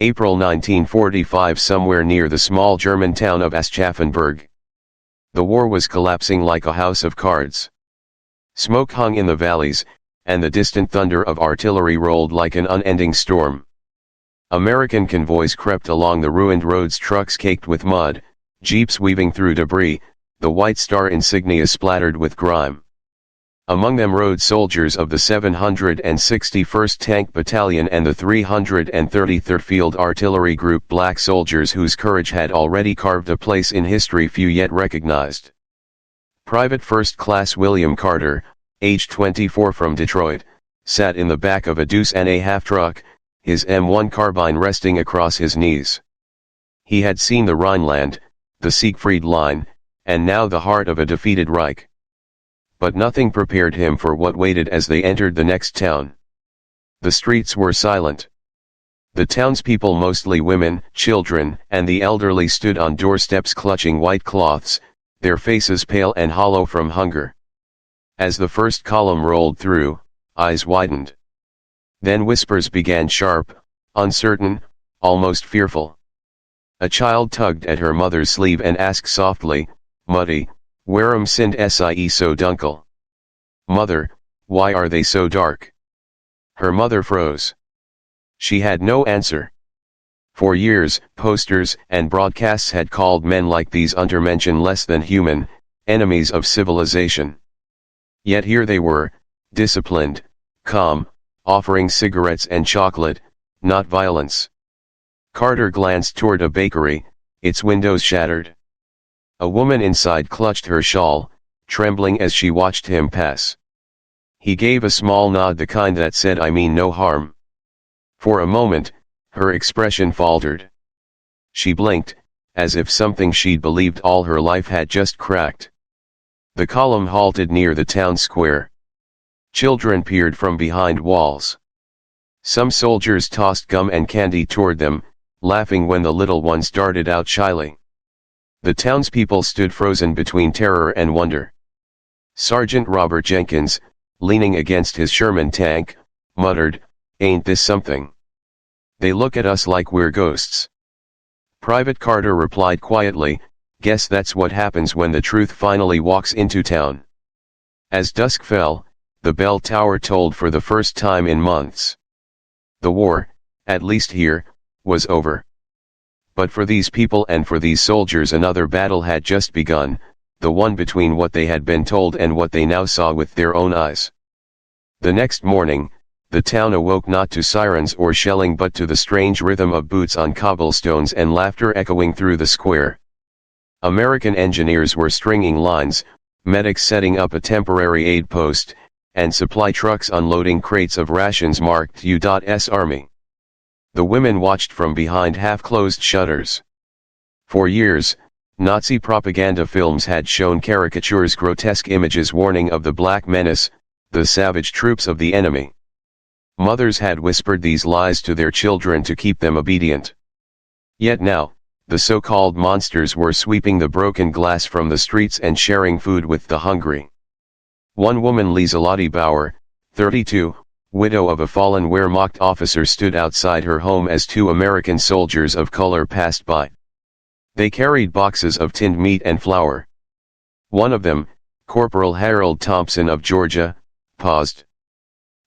April 1945, somewhere near the small German town of Aschaffenburg. The war was collapsing like a house of cards. Smoke hung in the valleys, and the distant thunder of artillery rolled like an unending storm. American convoys crept along the ruined roads, trucks caked with mud, jeeps weaving through debris, the White Star insignia splattered with grime. Among them rode soldiers of the 761st Tank Battalion and the 333rd Field Artillery Group, black soldiers whose courage had already carved a place in history few yet recognized. Private First Class William Carter, age 24, from Detroit, sat in the back of a deuce-and-a-half truck, his M1 carbine resting across his knees. He had seen the Rhineland, the Siegfried Line, and now the heart of a defeated Reich. But nothing prepared him for what waited as they entered the next town. The streets were silent. The townspeople, mostly women, children, and the elderly, stood on doorsteps clutching white cloths, their faces pale and hollow from hunger. As the first column rolled through, eyes widened. Then whispers began, sharp, uncertain, almost fearful. A child tugged at her mother's sleeve and asked softly, "Muddy, warum sind sie so dunkel?" "Mother, why are they so dark?" Her mother froze. She had no answer. For years, posters and broadcasts had called men like these Untermenschen, less than human, enemies of civilization. Yet here they were, disciplined, calm, offering cigarettes and chocolate, not violence. Carter glanced toward a bakery, its windows shattered. A woman inside clutched her shawl, trembling as she watched him pass. He gave a small nod, the kind that said, "I mean no harm." For a moment, her expression faltered. She blinked, as if something she'd believed all her life had just cracked. The column halted near the town square. Children peered from behind walls. Some soldiers tossed gum and candy toward them, laughing when the little ones darted out shyly. The townspeople stood frozen between terror and wonder. Sergeant Robert Jenkins, leaning against his Sherman tank, muttered, "Ain't this something? They look at us like we're ghosts." Private Carter replied quietly, "Guess that's what happens when the truth finally walks into town." As dusk fell, the bell tower tolled for the first time in months. The war, at least here, was over. But for these people and for these soldiers another battle had just begun, the one between what they had been told and what they now saw with their own eyes. The next morning, the town awoke not to sirens or shelling but to the strange rhythm of boots on cobblestones and laughter echoing through the square. American engineers were stringing lines, medics setting up a temporary aid post, and supply trucks unloading crates of rations marked U.S. Army. The women watched from behind half-closed shutters. For years, Nazi propaganda films had shown caricatures, grotesque images warning of the Black Menace, the savage troops of the enemy. Mothers had whispered these lies to their children to keep them obedient. Yet now, the so-called monsters were sweeping the broken glass from the streets and sharing food with the hungry. One woman, Lieselotte Bauer, 32, widow of a fallen Wehrmacht officer, stood outside her home as two American soldiers of color passed by. They carried boxes of tinned meat and flour. One of them, Corporal Harold Thompson of Georgia, paused.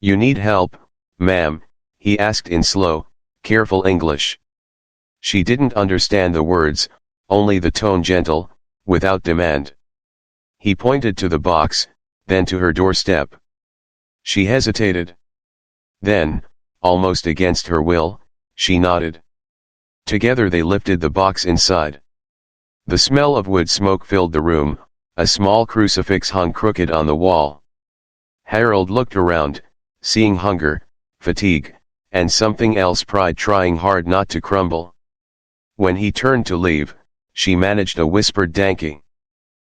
"You need help, ma'am?" he asked in slow, careful English. She didn't understand the words, only the tone, gentle, without demand. He pointed to the box, then to her doorstep. She hesitated. Then, almost against her will, she nodded. Together they lifted the box inside. The smell of wood smoke filled the room, a small crucifix hung crooked on the wall. Harold looked around, seeing hunger, fatigue, and something else, pride trying hard not to crumble. When he turned to leave, she managed a whispered "Danke."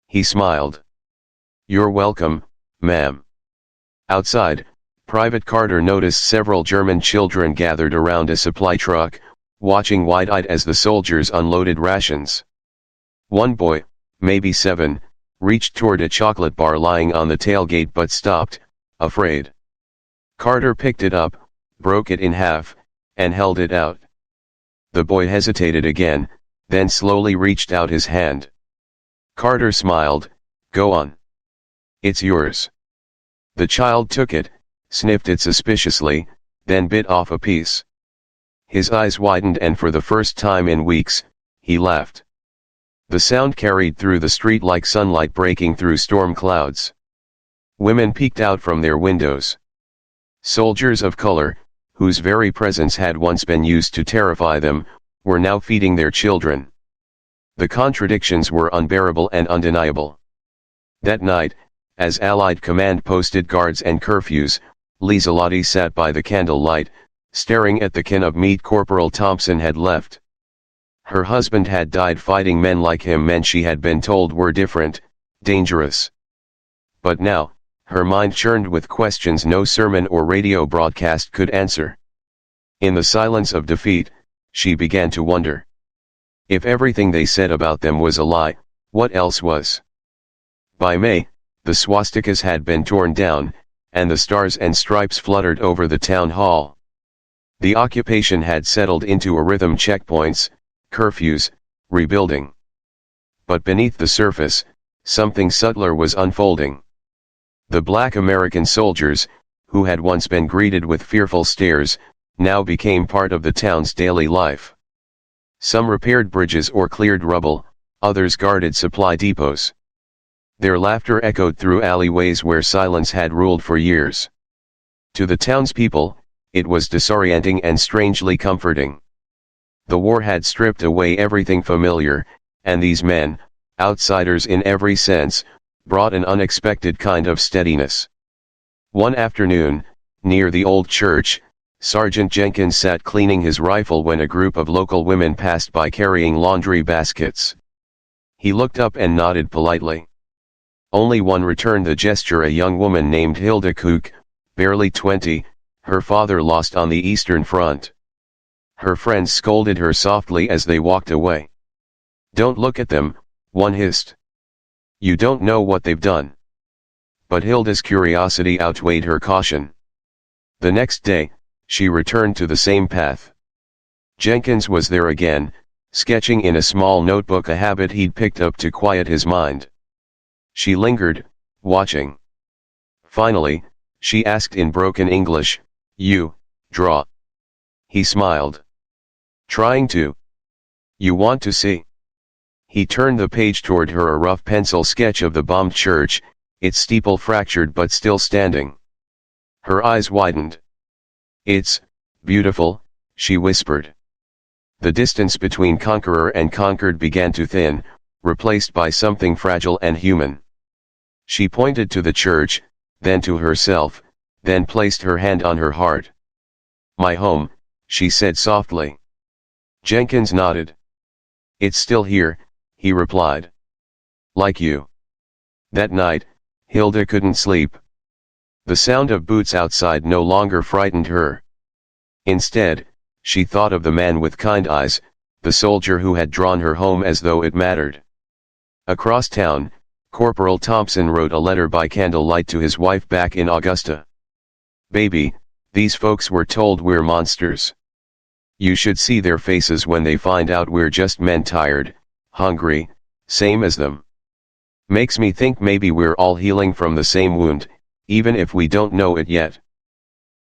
He smiled. "You're welcome, ma'am." Outside, Private Carter noticed several German children gathered around a supply truck, watching wide-eyed as the soldiers unloaded rations. One boy, maybe 7, reached toward a chocolate bar lying on the tailgate but stopped, afraid. Carter picked it up, broke it in half, and held it out. The boy hesitated again, then slowly reached out his hand. Carter smiled, "Go on. It's yours." The child took it, sniffed it suspiciously, then bit off a piece. His eyes widened and for the first time in weeks, he laughed. The sound carried through the street like sunlight breaking through storm clouds. Women peeked out from their windows. Soldiers of color, whose very presence had once been used to terrify them, were now feeding their children. The contradictions were unbearable and undeniable. That night, as Allied command posted guards and curfews, Lieselotte sat by the candlelight, staring at the can of meat Corporal Thompson had left. Her husband had died fighting men like him, men she had been told were different, dangerous. But now, her mind churned with questions no sermon or radio broadcast could answer. In the silence of defeat, she began to wonder. If everything they said about them was a lie, what else was? By May, the swastikas had been torn down, and the stars and stripes fluttered over the town hall. The occupation had settled into a rhythm: checkpoints, curfews, rebuilding. But beneath the surface, something subtler was unfolding. The black American soldiers, who had once been greeted with fearful stares, now became part of the town's daily life. Some repaired bridges or cleared rubble, others guarded supply depots. Their laughter echoed through alleyways where silence had ruled for years. To the townspeople, it was disorienting and strangely comforting. The war had stripped away everything familiar, and these men, outsiders in every sense, brought an unexpected kind of steadiness. One afternoon, near the old church, Sergeant Jenkins sat cleaning his rifle when a group of local women passed by carrying laundry baskets. He looked up and nodded politely. Only one returned the gesture: a young woman named Hilda Kook, barely 20, her father lost on the Eastern Front. Her friends scolded her softly as they walked away. "Don't look at them," one hissed. "You don't know what they've done." But Hilda's curiosity outweighed her caution. The next day, she returned to the same path. Jenkins was there again, sketching in a small notebook, a habit he'd picked up to quiet his mind. She lingered, watching. Finally, she asked in broken English, "You draw?" He smiled. "Trying to. You want to see?" He turned the page toward her, a rough pencil sketch of the bombed church, its steeple fractured but still standing. Her eyes widened. "It's beautiful," she whispered. The distance between conqueror and conquered began to thin, replaced by something fragile and human. She pointed to the church, then to herself, then placed her hand on her heart. "My home," she said softly. Jenkins nodded. "It's still here," he replied. "Like you." That night, Hilda couldn't sleep. The sound of boots outside no longer frightened her. Instead, she thought of the man with kind eyes, the soldier who had drawn her home as though it mattered. Across town, Corporal Thompson wrote a letter by candlelight to his wife back in Augusta. "Baby, these folks were told we're monsters. You should see their faces when they find out we're just men, tired, hungry, same as them. Makes me think maybe we're all healing from the same wound, even if we don't know it yet."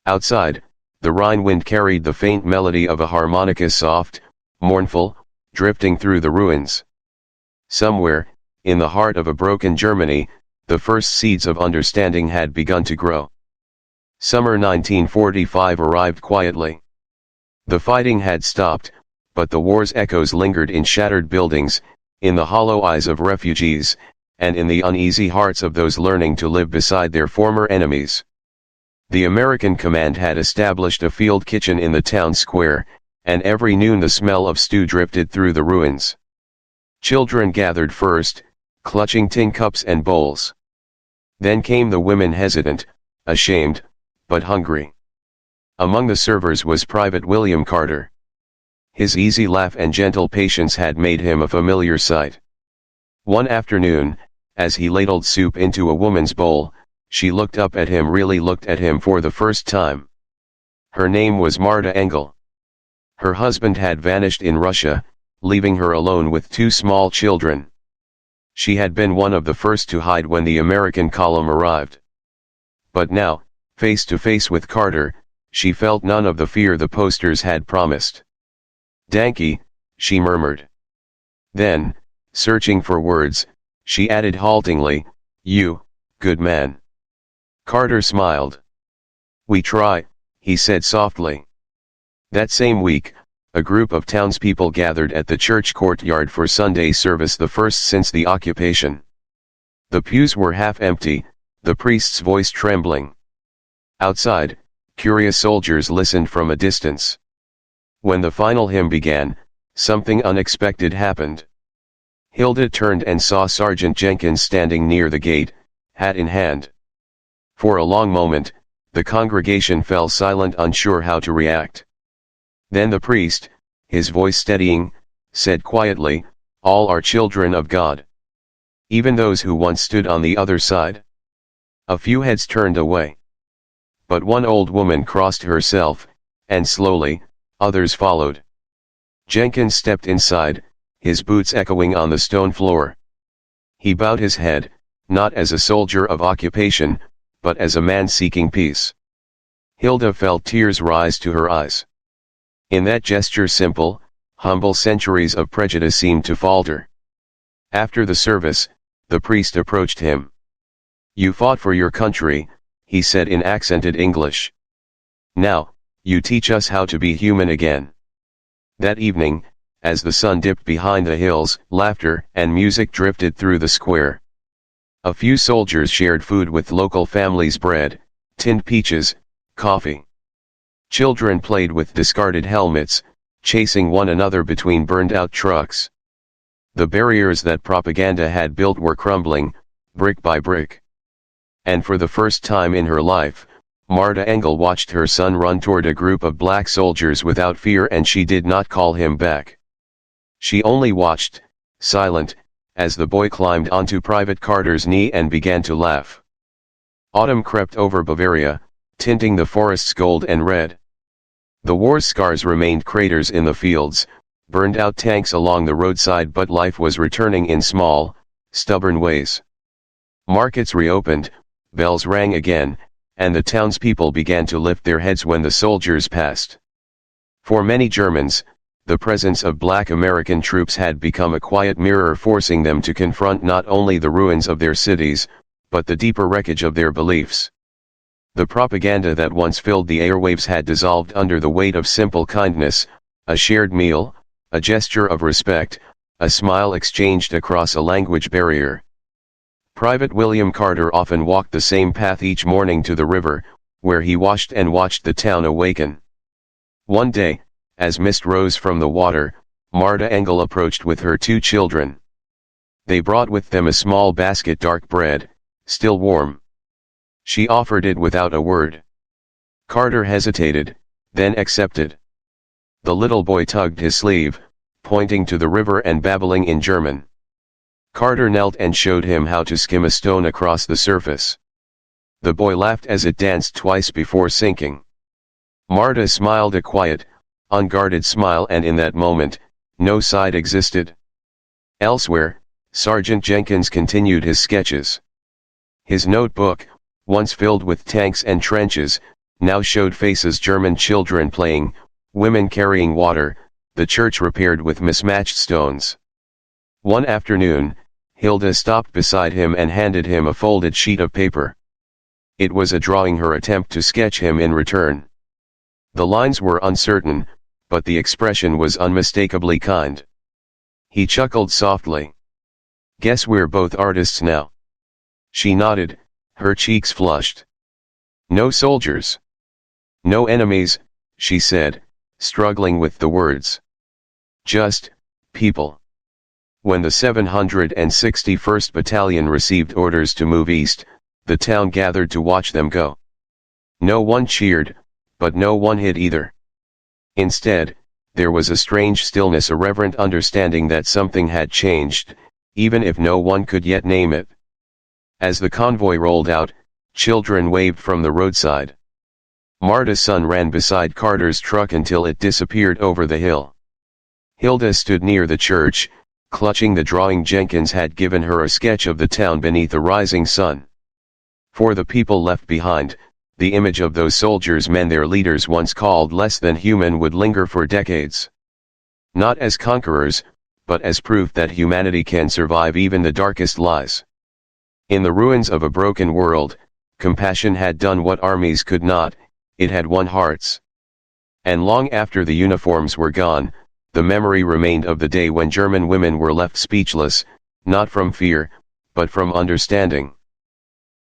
Outside, the Rhine wind carried the faint melody of a harmonica, soft, mournful, drifting through the ruins. Somewhere, in the heart of a broken Germany, the first seeds of understanding had begun to grow. Summer 1945 arrived quietly. The fighting had stopped, but the war's echoes lingered in shattered buildings, in the hollow eyes of refugees, and in the uneasy hearts of those learning to live beside their former enemies. The American command had established a field kitchen in the town square, and every noon the smell of stew drifted through the ruins. Children gathered first, clutching tin cups and bowls. Then came the women, hesitant, ashamed, but hungry. Among the servers was Private William Carter. His easy laugh and gentle patience had made him a familiar sight. One afternoon, as he ladled soup into a woman's bowl, she looked up at him, really looked at him for the first time. Her name was Marta Engel. Her husband had vanished in Russia, leaving her alone with two small children. She had been one of the first to hide when the American column arrived. But now, face to face with Carter, she felt none of the fear the posters had promised. "Danke," she murmured. Then, searching for words, she added haltingly, "You, good man." Carter smiled. "We try," he said softly. That same week, a group of townspeople gathered at the church courtyard for Sunday service, the first since the occupation. The pews were half empty, the priest's voice trembling. Outside, curious soldiers listened from a distance. When the final hymn began, something unexpected happened. Hilda turned and saw Sergeant Jenkins standing near the gate, hat in hand. For a long moment, the congregation fell silent, unsure how to react. Then the priest, his voice steadying, said quietly, "All are children of God. Even those who once stood on the other side." A few heads turned away. But one old woman crossed herself, and slowly, others followed. Jenkins stepped inside, his boots echoing on the stone floor. He bowed his head, not as a soldier of occupation, but as a man seeking peace. Hilda felt tears rise to her eyes. In that gesture, simple, humble, centuries of prejudice seemed to falter. After the service, the priest approached him. "You fought for your country," he said in accented English. "Now, you teach us how to be human again." That evening, as the sun dipped behind the hills, laughter and music drifted through the square. A few soldiers shared food with local families: bread, tinned peaches, coffee. Children played with discarded helmets, chasing one another between burned-out trucks. The barriers that propaganda had built were crumbling, brick by brick. And for the first time in her life, Marta Engel watched her son run toward a group of black soldiers without fear, and she did not call him back. She only watched, silent, as the boy climbed onto Private Carter's knee and began to laugh. Autumn crept over Bavaria, tinting the forests gold and red. The war's scars remained craters in the fields, burned out tanks along the roadside, but life was returning in small, stubborn ways. Markets reopened, bells rang again, and the townspeople began to lift their heads when the soldiers passed. For many Germans, the presence of black American troops had become a quiet mirror, forcing them to confront not only the ruins of their cities, but the deeper wreckage of their beliefs. The propaganda that once filled the airwaves had dissolved under the weight of simple kindness, a shared meal, a gesture of respect, a smile exchanged across a language barrier. Private William Carter often walked the same path each morning to the river, where he washed and watched the town awaken. One day, as mist rose from the water, Marta Engel approached with her two children. They brought with them a small basket, dark bread, still warm. She offered it without a word. Carter hesitated, then accepted. The little boy tugged his sleeve, pointing to the river and babbling in German. Carter knelt and showed him how to skim a stone across the surface. The boy laughed as it danced twice before sinking. Marta smiled a quiet, unguarded smile, and in that moment, no side existed. Elsewhere, Sergeant Jenkins continued his sketches. His notebook, once filled with tanks and trenches, now showed faces: German children playing, women carrying water, the church repaired with mismatched stones. One afternoon, Hilda stopped beside him and handed him a folded sheet of paper. It was a drawing, her attempt to sketch him in return. The lines were uncertain, but the expression was unmistakably kind. He chuckled softly. "Guess we're both artists now." She nodded, her cheeks flushed. "No soldiers. No enemies," she said, struggling with the words. "Just, people." When the 761st Battalion received orders to move east, the town gathered to watch them go. No one cheered, but no one hid either. Instead, there was a strange stillness, a reverent understanding that something had changed, even if no one could yet name it. As the convoy rolled out, children waved from the roadside. Marta's son ran beside Carter's truck until it disappeared over the hill. Hilda stood near the church, clutching the drawing Jenkins had given her, a sketch of the town beneath a rising sun. For the people left behind, the image of those soldiers men their leaders once called less than human would linger for decades. Not as conquerors, but as proof that humanity can survive even the darkest lies. In the ruins of a broken world, compassion had done what armies could not, it had won hearts. And long after the uniforms were gone, the memory remained of the day when German women were left speechless, not from fear, but from understanding.